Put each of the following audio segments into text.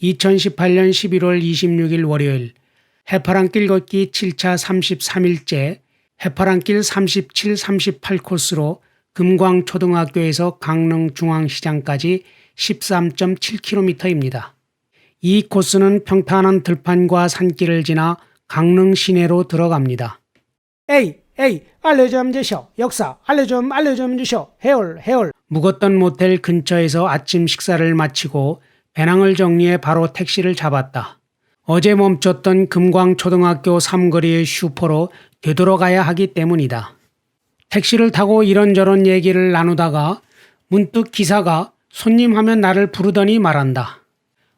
2018년 11월 26일 월요일 해파랑길 걷기 7차 33일째 해파랑길 37, 38 코스로 금광초등학교에서 강릉중앙시장까지 13.7km입니다. 이 코스는 평탄한 들판과 산길을 지나 강릉 시내로 들어갑니다. 에이, 알려좀 주쇼. 역사, 알려좀 주쇼. 해올. 묵었던 모텔 근처에서 아침 식사를 마치고 배낭을 정리해 바로 택시를 잡았다. 어제 멈췄던 금광초등학교 삼거리의 슈퍼로 되돌아가야 하기 때문이다. 택시를 타고 이런저런 얘기를 나누다가 문득 기사가 손님 하면 나를 부르더니 말한다.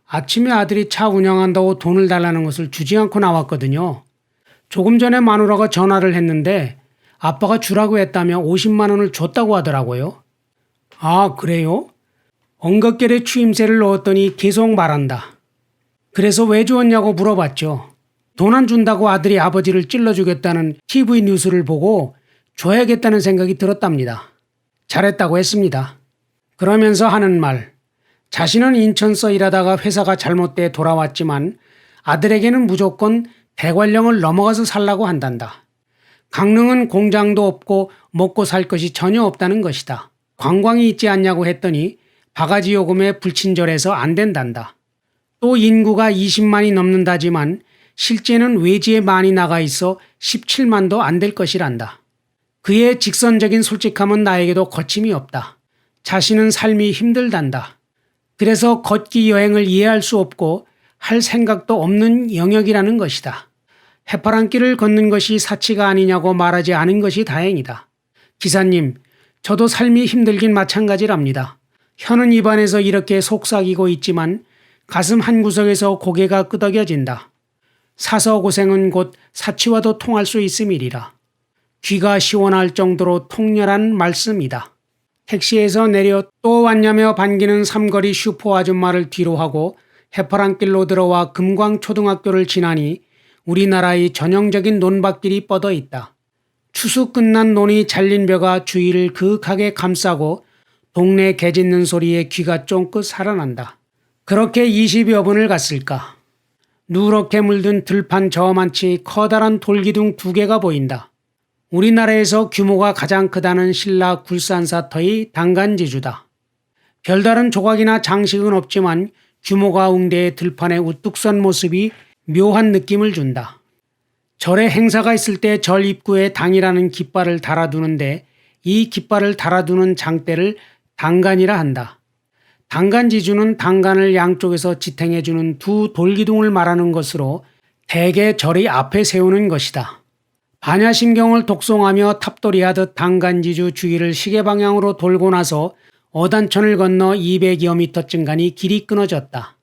아침에 아들이 차 운영한다고 돈을 달라는 것을 주지 않고 나왔거든요. 조금 전에 마누라가 전화를 했는데 아빠가 주라고 했다며 50만 원을 줬다고 하더라고요. 아, 그래요? 엉겁결에 추임새를 넣었더니 계속 말한다. 그래서 왜 주었냐고 물어봤죠. 돈 안 준다고 아들이 아버지를 찔러주겠다는 TV 뉴스를 보고 줘야겠다는 생각이 들었답니다. 잘했다고 했습니다. 그러면서 하는 말. 자신은 인천서 일하다가 회사가 잘못돼 돌아왔지만 아들에게는 무조건 대관령을 넘어가서 살라고 한단다. 강릉은 공장도 없고 먹고 살 것이 전혀 없다는 것이다. 관광이 있지 않냐고 했더니 바가지 요금에 불친절해서 안 된단다. 또 인구가 20만이 넘는다지만 실제는 외지에 많이 나가 있어 17만도 안 될 것이란다. 그의 직선적인 솔직함은 나에게도 거침이 없다. 자신은 삶이 힘들단다. 그래서 걷기 여행을 이해할 수 없고 할 생각도 없는 영역이라는 것이다. 해파랑길을 걷는 것이 사치가 아니냐고 말하지 않은 것이 다행이다. 기사님, 저도 삶이 힘들긴 마찬가지랍니다. 혀는 입안에서 이렇게 속삭이고 있지만 가슴 한구석에서 고개가 끄덕여진다. 사서 고생은 곧 사치와도 통할 수 있음이리라. 귀가 시원할 정도로 통렬한 말씀이다. 택시에서 내려 또 왔냐며 반기는 삼거리 슈퍼 아줌마를 뒤로하고 해파랑길로 들어와 금광초등학교를 지나니 우리나라의 전형적인 논밭길이 뻗어 있다. 추수 끝난 논이 잘린 벼가 주위를 그윽하게 감싸고 동네 개 짖는 소리에 귀가 쫑긋 살아난다. 그렇게 20여 분을 갔을까. 누렇게 물든 들판 저만치 커다란 돌기둥 2개가 보인다. 우리나라에서 규모가 가장 크다는 신라 굴산사터의 당간지주다. 별다른 조각이나 장식은 없지만 규모가 웅대해 들판에 우뚝 선 모습이 묘한 느낌을 준다. 절에 행사가 있을 때 절 입구에 당이라는 깃발을 달아두는데 이 깃발을 달아두는 장대를 당간이라 한다. 당간지주는 당간을 양쪽에서 지탱해주는 두 돌기둥을 말하는 것으로 대개 절의 앞에 세우는 것이다. 반야심경을 독송하며 탑돌이하듯 당간지주 주위를 시계방향으로 돌고 나서 어단천을 건너 200여 미터쯤간이 길이 끊어졌다.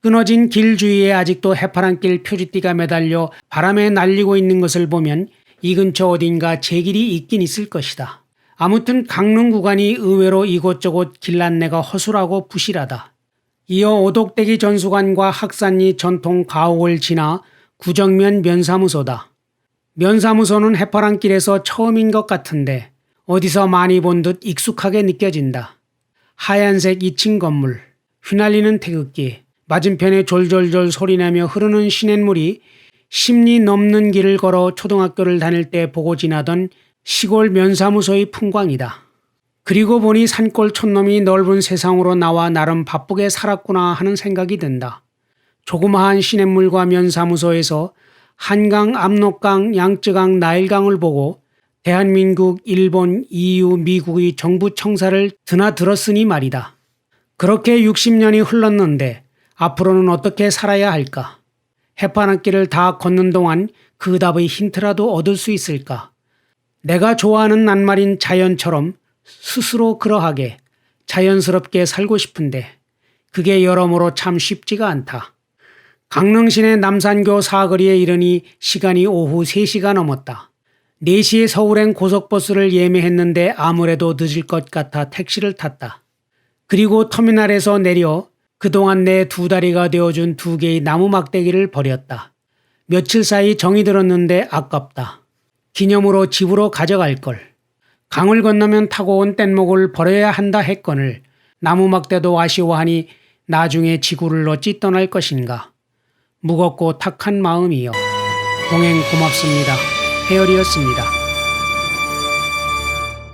끊어진 길 주위에 아직도 해파랑길 표지띠가 매달려 바람에 날리고 있는 것을 보면 이 근처 어딘가 제길이 있긴 있을 것이다. 아무튼 강릉 구간이 의외로 이곳저곳 길 안내가 허술하고 부실하다. 이어 오독대기 전수관과 학산리 전통 가옥을 지나 구정면 면사무소다. 면사무소는 해파랑길에서 처음인 것 같은데 어디서 많이 본 듯 익숙하게 느껴진다. 하얀색 2층 건물, 휘날리는 태극기, 맞은편에 졸졸졸 소리나며 흐르는 시냇물이 10리 넘는 길을 걸어 초등학교를 다닐 때 보고 지나던 시골 면사무소의 풍광이다. 그리고 보니 산골 촌놈이 넓은 세상으로 나와 나름 바쁘게 살았구나 하는 생각이 든다. 조그마한 시냇물과 면사무소에서 한강, 압록강, 양쯔강, 나일강을 보고 대한민국, 일본, EU, 미국의 정부 청사를 드나들었으니 말이다. 그렇게 60년이 흘렀는데 앞으로는 어떻게 살아야 할까? 해파랑길을 다 걷는 동안 그 답의 힌트라도 얻을 수 있을까? 내가 좋아하는 낱말인 자연처럼 스스로 그러하게 자연스럽게 살고 싶은데 그게 여러모로 참 쉽지가 않다. 강릉시내 남산교 사거리에 이르니 시간이 오후 3시가 넘었다. 4시에 서울행 고속버스를 예매했는데 아무래도 늦을 것 같아 택시를 탔다. 그리고 터미널에서 내려 그동안 내 2다리가 되어준 2개의 나무 막대기를 버렸다. 며칠 사이 정이 들었는데 아깝다. 기념으로 집으로 가져갈 걸. 강을 건너면 타고 온 뗏목을 버려야 한다 했거늘 나무 막대도 아쉬워하니 나중에 지구를 어찌 떠날 것인가. 무겁고 탁한 마음이여. 동행 고맙습니다. 해열이었습니다.